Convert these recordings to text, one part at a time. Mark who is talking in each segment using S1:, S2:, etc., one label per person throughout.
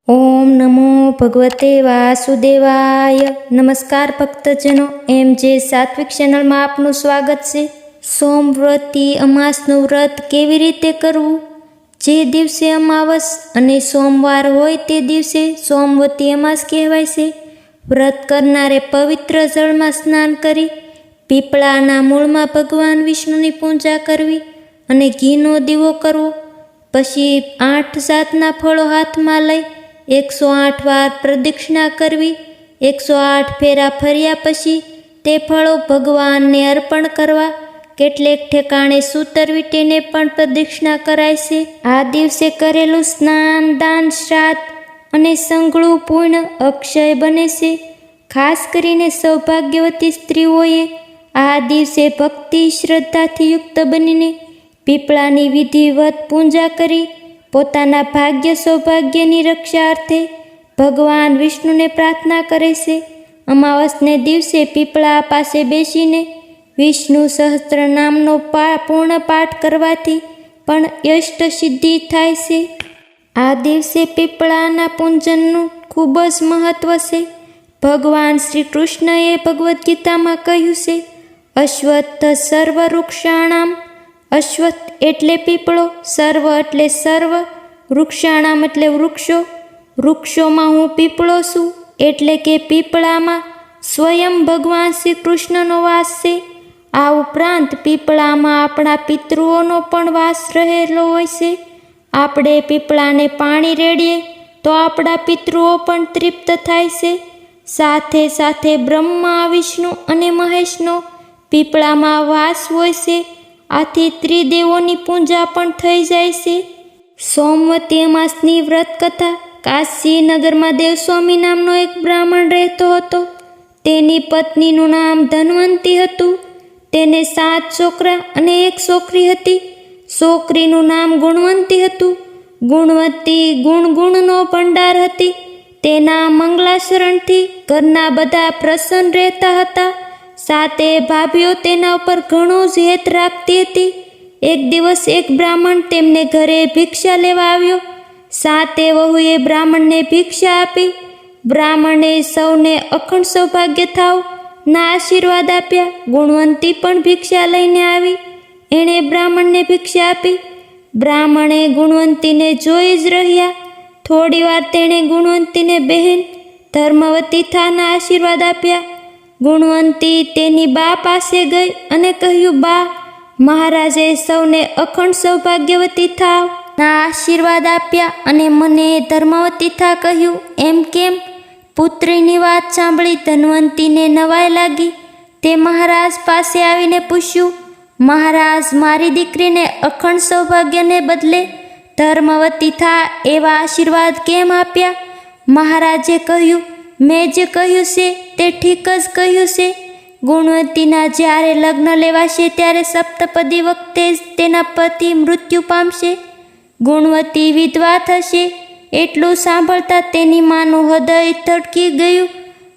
S1: ઓમ નમો ભગવતે વાસુદેવાય. નમસ્કાર ભક્તજનો, એમ જે સાત્વિક ચેનલમાં આપનું સ્વાગત છે. સોમવતી અમાસનું વ્રત કેવી રીતે કરવું? જે દિવસે અમાવસ અને સોમવાર હોય તે દિવસે સોમવતી અમાસ કહેવાય છે. વ્રત કરનારે પવિત્ર જળમાં સ્નાન કરી પીપળાના મૂળમાં ભગવાન વિષ્ણુની પૂજા કરવી અને ઘીનો દીવો કરવો. પછી 8 જાતના ફળો હાથમાં લઈ 108 વાર પ્રદક્ષિણા કરવી. 108 ફેરા ફર્યા પછી તે ફળો ભગવાનને અર્પણ કરવા. કેટલેક ઠેકાણે સૂતર વીંટીને પણ પ્રદક્ષિણા કરાય છે. આ દિવસે કરેલું સ્નાન, દાન, શ્રાદ્ધ અને સંઘળું પૂર્ણ અક્ષય બને છે. ખાસ કરીને સૌભાગ્યવતી સ્ત્રીઓએ આ દિવસે ભક્તિ શ્રદ્ધાથી યુક્ત બનીને પીપળાની વિધિવત પૂજા કરી પોતાના ભાગ્ય સૌભાગ્યની રક્ષા અર્થે ભગવાન વિષ્ણુને પ્રાર્થના કરે છે. અમાવસને દિવસે પીપળા પાસે બેસીને વિષ્ણુ સહસ્ત્ર નામનો પૂર્ણ પાઠ કરવાથી પણ યષ્ટ સિદ્ધિ થાય છે. આ દિવસે પીપળાના પૂજનનું ખૂબ જ મહત્વ છે. ભગવાન શ્રી કૃષ્ણએ ભગવદ્ ગીતામાં કહ્યું છે, અશ્વત્થ સર્વ વૃક્ષાણામ. અશ્વત્થ એટલે પીપળો, સર્વ એટલે સર્વ, વૃક્ષાણામ એટલે વૃક્ષો. વૃક્ષોમાં હું પીપળો છું, એટલે કે પીપળામાં સ્વયં ભગવાન શ્રી કૃષ્ણનો વાસ છે. આ ઉપરાંત પીપળામાં આપણા પિતૃઓનો પણ વાસ રહેલો હોય છે. આપણે પીપળાને પાણી રેડીએ તો આપણા પિતૃઓ પણ તૃપ્ત થાય છે. સાથે સાથે બ્રહ્મા, વિષ્ણુ અને મહેશનો પીપળામાં વાસ હોય છે. આથી ત્રિદેવોની પૂજા પણ થઈ જાય છે. સોમવતી અમાસની વ્રત કથા. કાશી નગરમાં દેવસ્વામી નામનો એક બ્રાહ્મણ રહેતો હતો. તેની પત્નીનું નામ ધન્વંતી હતું. તેને 7 છોકરા અને 1 છોકરી હતી. છોકરીનું નામ ગુણવંતી હતું. ગુણવંતી ગુણનો ભંડાર હતી. તેના મંગલાચરણથી ઘરના બધા પ્રસન્ન રહેતા હતા. 7 ભાભીઓ તેના ઉપર ઘણો જ હેત રાખતી હતી. એક દિવસ એક બ્રાહ્મણ તેમને ઘરે ભિક્ષા લેવા આવ્યો. 7 વહુએ બ્રાહ્મણને ભિક્ષા આપી. બ્રાહ્મણે સૌને અખંડ સૌભાગ્ય થાવ ના આશીર્વાદ આપ્યા. ગુણવંતી પણ ભિક્ષા લઈને આવી. એણે બ્રાહ્મણને ભિક્ષા આપી. બ્રાહ્મણે ગુણવંતીને જોઈ જ રહ્યા. થોડી વાર તેણે ગુણવંતીને બહેન ધર્મવતી થાના આશીર્વાદ આપ્યા. ગુણવંતી તેની બા પાસે ગઈ અને કહ્યું, બા, મહારાજે સૌને અખંડ સૌભાગ્યવતી થાવ ના આશીર્વાદ આપ્યા અને મને ધર્મવતી થા કહ્યું, એમ કેમ? પુત્રીની વાત સાંભળી ધન્વંતીને નવાઈ લાગી. તે મહારાજ પાસે આવીને પૂછ્યું, મહારાજ, મારી દીકરીને અખંડ સૌભાગ્યને બદલે ધર્મવતી થા એવા આશીર્વાદ કેમ આપ્યા? મહારાજે કહ્યું, મેં જે કહ્યું છે તે ઠીક જ કહ્યું છે. ગુણવંતીના જ્યારે લગ્ન લેવાશે ત્યારે સપ્તપદી વખતે જ તેના પતિ મૃત્યુ પામશે. ગુણવતી વિધવા થશે. એટલું સાંભળતા તેની માનું હૃદય ધડકી ગયું.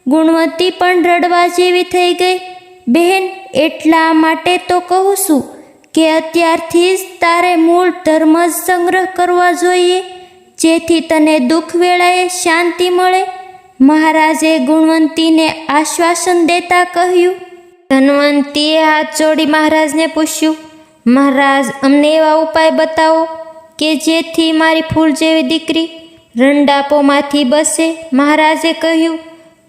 S1: ગુણવતી પણ રડવા જેવી થઈ ગઈ. બહેન, એટલા માટે તો કહું છું કે અત્યારથી જ તારે મૂળ ધર્મ જ સંગ્રહ કરવા જોઈએ, જેથી તને દુઃખ વેળાએ શાંતિ મળે. મહારાજે ગુણવંતીને આશ્વાસન દેતા કહ્યું. ધન્વંતીએ હાથ જોડી મહારાજને પૂછ્યું, મહારાજ, અમને એવા ઉપાય બતાવો કે જેથી મારી ફૂલ જેવી દીકરી રંડાપોમાંથી બસે. મહારાજે કહ્યું,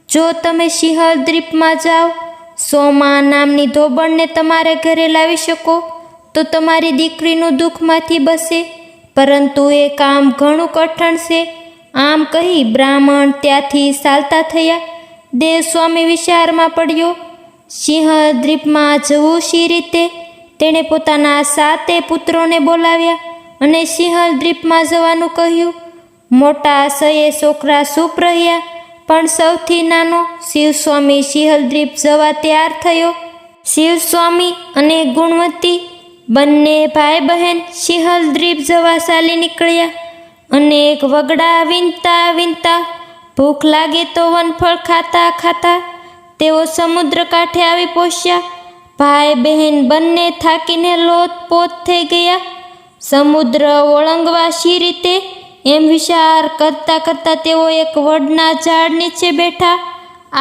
S1: જો તમે સિંહલ દ્વીપમાં જાઓ, સોમા નામની ધોબણને તમારે ઘરે લાવી શકો તો તમારી દીકરીનું દુઃખમાંથી બસે. પરંતુ એ કામ ઘણું કઠણ છે. આમ કહી બ્રાહ્મણ ત્યાંથી ચાલતા થયા. દેવસ્વામી વિચારમાં પડ્યો. સિંહલ દ્વીપમાં જવું શી રીતે? તેણે પોતાના 7 પુત્રોને બોલાવ્યા અને સિંહલ દ્વીપમાં જવાનું કહ્યું. મોટા 6 છોકરા ચૂપ રહ્યા, પણ સૌથી નાનો શિવસ્વામી સિંહલ દ્વીપ જવા તૈયાર થયો. શિવસ્વામી અને ગુણવતી બંને ભાઈ બહેન સિંહલ દ્વીપ જવા ચાલી નીકળ્યા. અનેક વગડા વીણતા ભૂખ લાગે તો વનફળ ખાતા ખાતા તેઓ સમુદ્ર કાંઠે આવી પહોંચ્યા. ભાઈ બહેન બંને થાકીને લોથપોથ થઈ ગયા. સમુદ્ર ઓળંગવા શી રીતે એમ વિચાર કરતા કરતા તેઓ એક વડના ઝાડ નીચે બેઠા.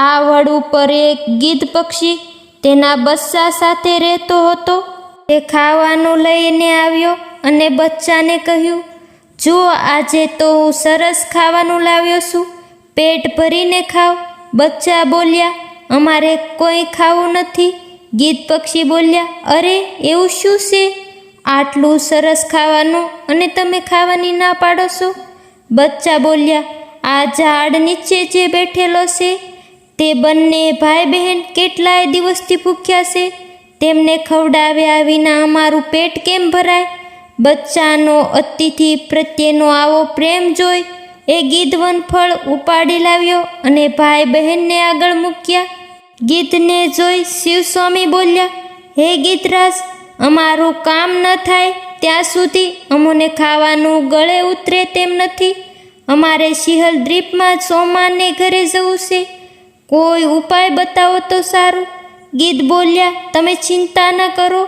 S1: આ વડ ઉપર એક ગીધ પક્ષી તેના બચ્ચા સાથે રહેતો હતો. તે ખાવાનું લઈને આવ્યો અને બચ્ચાને કહ્યું, જો આજે તો હું સરસ ખાવાનું લાવ્યો છું, પેટ ભરીને ખાવ. બચ્ચા બોલ્યા, અમારે કોઈ ખાવું નથી. ગીધ પક્ષી બોલ્યા, અરે એવું શું છે? આટલું સરસ ખાવાનું અને તમે ખાવાની ના પાડો છો? બચ્ચા બોલ્યા, આ ઝાડ નીચે જે બેઠેલો છે તે બંને ભાઈ બહેન કેટલાય દિવસથી ભૂખ્યા છે. તેમને ખવડાવ્યા વિના અમારું પેટ કેમ ભરાય? બચ્ચાનો અતિથિ પ્રત્યેનો આવો પ્રેમ જોઈ એ ગીધ વનફળ ઉપાડી લાવ્યો અને ભાઈ બહેનને આગળ મૂક્યા. ગીધને જોઈ શિવસ્વામી બોલ્યા, હે ગીધરાજ, અમારું કામ ન થાય ત્યાં સુધી અમોને ખાવાનું ગળે ઉતરે તેમ નથી. અમારે સિંહલ દ્વીપમાં સોમાને ઘરે જવું છે. કોઈ ઉપાય બતાવો તો સારું. ગીધ બોલ્યા, તમે ચિંતા ન કરો,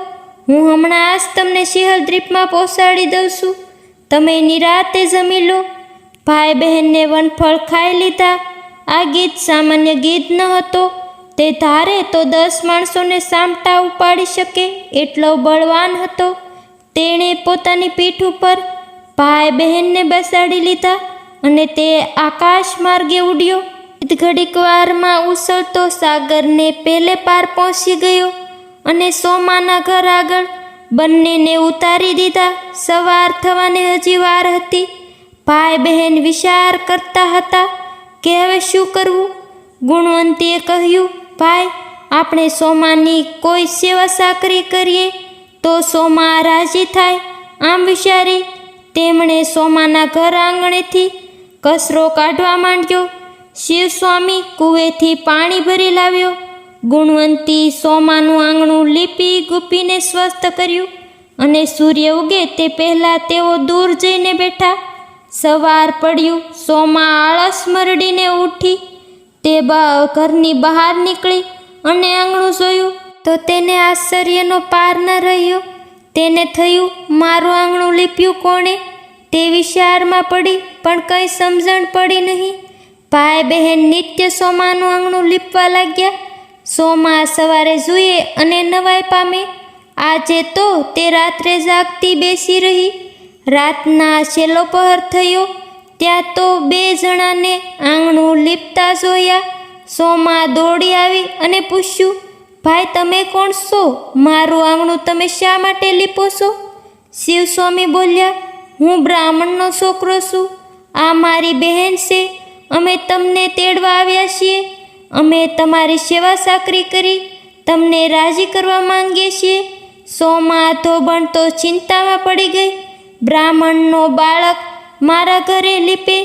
S1: હું હમણાં જ તમને સિંહલ દ્વીપમાં પહોંચાડી દઉં છું. તમે નિરાતે જમી લો. ભાઈ બહેનને વનફળ ખાઈ લીધા. આ ગીધ સામાન્ય ગીધ ન હતો. તે ધારે તો 10 માણસોને સામટા ઉપાડી શકે એટલો બળવાન હતો. તેણે પોતાની પીઠ ઉપર ભાઈ બહેનને બેસાડી લીધા અને તે આકાશ માર્ગે ઉડ્યો. ઘડીક વારમાં ઉછળતો સાગરને પેલે પાર પહોંચી ગયો અને સોમાના ઘર આગળ બંનેને ઉતારી દીધા. સવાર થવાને હજી વાર હતી. ભાઈ બહેન વિચાર કરતા હતા કે હવે શું કરવું. ગુણવંતીએ કહ્યું, ભાઈ, આપણે સોમાની કોઈ સેવા સાકરી કરીએ તો સોમા રાજી થાય. આમ વિચારી તેમણે સોમાના ઘર આંગણેથી કચરો કાઢવા માંડ્યો. શિવસ્વામી કૂવેથી પાણી ભરી લાવ્યો. ગુણવંતી સોમાનું આંગણું લીપી ગુપીને સ્વસ્થ કર્યું અને સૂર્ય ઉગે તે પહેલાં તેઓ દૂર જઈને બેઠા. સવાર પડ્યું. સોમા આળસ મરડીને ઉઠી. તે ઘરની બહાર નીકળી અને આંગણું જોયું તો તેને આશ્ચર્યનો પાર ન રહ્યો. તેને થયું, મારું આંગણું લીપ્યું કોણે? તે વિચારમાં પડી પણ કંઈ સમજણ પડી નહીં. ભાઈ બહેન નિત્ય સોમાનું આંગણું લીપવા લાગ્યા. સોમા સવારે જોઈએ અને નવાઈ પામે. આજે તો તે રાત્રે જાગતી બેસી રહી. રાતના છેલ્લો પહર થયો ત્યાં તો 2 જણાને આંગણું લીપતા જોયા. સોમા દોડી આવી અને પૂછ્યું, ભાઈ, તમે કોણ છો? મારું આંગણું તમે શા માટે લીપો છો? શિવસ્વામી બોલ્યા, હું બ્રાહ્મણનો છોકરો છું. આ મારી બહેન છે. અમે તમને તેડવા આવ્યા છીએ. અમે તમારી સેવા સાકરી કરી તમને રાજી કરવા માંગીએ છીએ. સોમા ધોબણ તો ચિંતામાં પડી ગઈ. બ્રાહ્મણનો બાળક મારા ઘરે લીપે.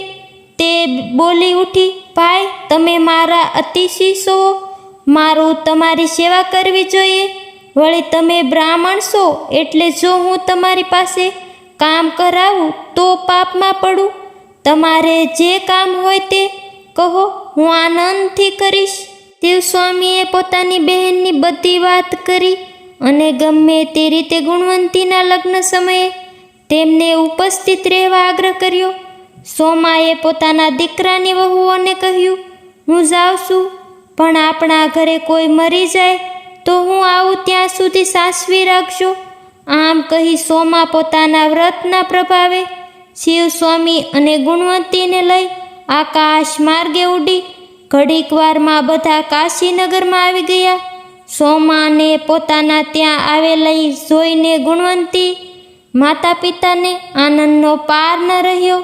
S1: તે બોલી ઉઠી, ભાઈ, તમે મારા અતિથિ છો. મારું તમારી સેવા કરવી જોઈએ. વળી તમે બ્રાહ્મણ છો એટલે જો હું તમારી પાસે કામ કરાવું તો પાપમાં પડું. તમારે જે કામ હોય તે કહો, હું આનંદથી કરીશ. શિવસ્વામીએ પોતાની બહેનની બધી વાત કરી અને ગમે તે રીતે ગુણવંતીના લગ્ન સમયે તેમને ઉપસ્થિત રહેવા આગ્રહ કર્યો. સોમાએ પોતાના દીકરાની વહુઓને કહ્યું, હું જાઉં છું, પણ આપણા ઘરે કોઈ મરી જાય તો હું આવું ત્યાં સુધી સાચવી રાખજો. આમ કહી સોમા પોતાના વ્રતના પ્રભાવે શિવસ્વામી અને ગુણવંતીને લઈ આકાશ માર્ગે ઉડી. ઘડીક વારમાં બધા કાશીનગરમાં આવી ગયા. સોમાને પોતાના ત્યાં આવેલી જોઈને ગુણવંતી માતા પિતાને આનંદનો પાર ન રહ્યો.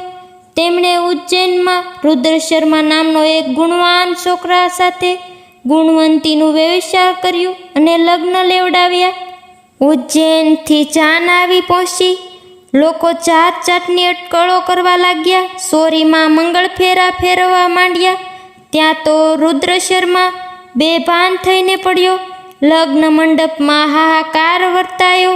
S1: તેમણે ઉજ્જૈનમાં રુદ્ર શર્મા નામનો એક ગુણવાન છોકરા સાથે ગુણવંતીનું વ્યવસાય કર્યું અને લગ્ન લેવડાવ્યા. ઉજ્જૈનથી જાન આવી પહોંચી. લોકો જાત જાતની અટકળો કરવા લાગ્યા. સોરીમાં મંગળ ફેરા ફેરવવા માંડ્યા. ત્યાં તો રુદ્ર શર્મા બેભાન થઈને પડ્યો. લગ્ન મંડપમાં હાહાકાર વર્તાયો.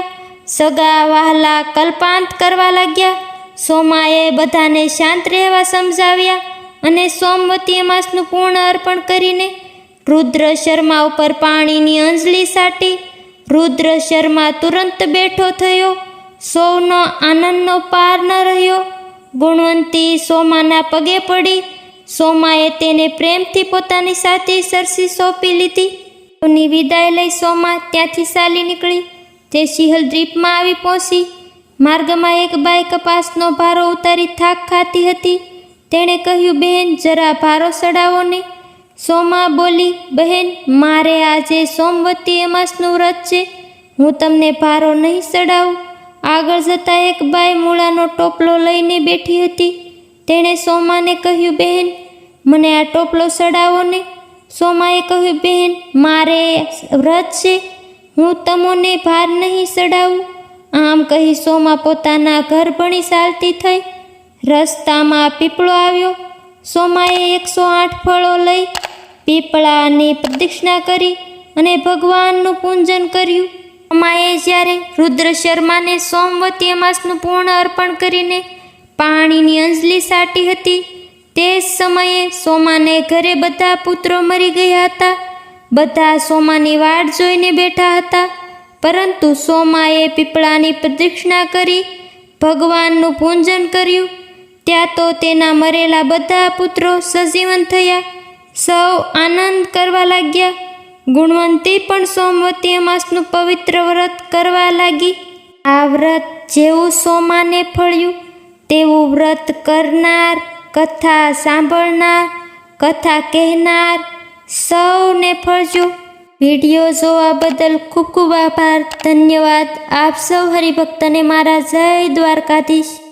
S1: સગા વહાલા કલ્પાંત કરવા લાગ્યા. સોમાએ બધાને શાંત રહેવા સમજાવ્યા અને સોમવતી અમાસનું પૂર્ણ અર્પણ કરીને રુદ્ર શર્મા ઉપર પાણીની અંજલિ સાટી. રુદ્ર શર્મા તુરંત બેઠો થયો. સૌનો આનંદનો પાર ન રહ્યો. ગુણવંતી સોમાના પગે પડી. સોમાએ તેને પ્રેમથી પોતાની સાથી સરસી સોંપી લીધી. ની વિદાય લઈ સોમા ત્યાંથી ચાલી નીકળી. તે સિંહલ દ્વીપમાં આવી પહોંચી. માર્ગમાં એક બાઈ કપાસનો ભારો ઉતારી થાક ખાતી હતી. તેણે કહ્યું, બહેન, જરા ભારો ચડાવો ને. સોમા બોલી, બહેન, મારે આજે સોમવતી અમાસનું વ્રત છે, હું તમને ભારો નહીં ચડાવું. આગળ જતાં એક બાઈ મૂળાનો ટોપલો લઈને બેઠી હતી. તેણે સોમાને કહ્યું, બહેન, મને આ ટોપલો ચડાવો ને. સોમાએ કહ્યું, બહેન, મારે વ્રત છે, હું તમને ભાર નહીં ચડાવું. આમ કહી સોમા પોતાના ઘર ભણી ચાલતી થઈ. રસ્તામાં પીપળો આવ્યો. સોમાએ 108 ફળો લઈ પીપળાની પ્રદક્ષિણા કરી અને ભગવાનનું પૂજન કર્યું. સોમાએ જ્યારે રુદ્ર શર્માને સોમવતી અમાસનું પૂર્ણ અર્પણ કરીને પાણીની અંજલિ સાટી હતી, તે જ સમયે સોમાને ઘરે બધા પુત્રો મરી ગયા હતા. બધા સોમાની વાટ જોઈને બેઠા હતા. પરંતુ સોમાએ પીપળાની પ્રદક્ષિણા કરી ભગવાનનું પૂજન કર્યું. ત્યાં તો તેના મરેલા બધા પુત્રો સજીવન થયા. સૌ આનંદ કરવા લાગ્યા. ગુણવંતી પણ સોમવતી અમાસનું પવિત્ર વ્રત કરવા લાગી. આ વ્રત જેવું સોમાને ફળ્યું તેવું વ્રત કરનાર, કથા સાંભળનાર, કથા કહેનાર સૌને ફળજો. વિડીયો જોવા બદલ ખૂબ ખૂબ આભાર. ધન્યવાદ. આપ સૌ હરિભક્તને મારા જય દ્વારકાધીશ.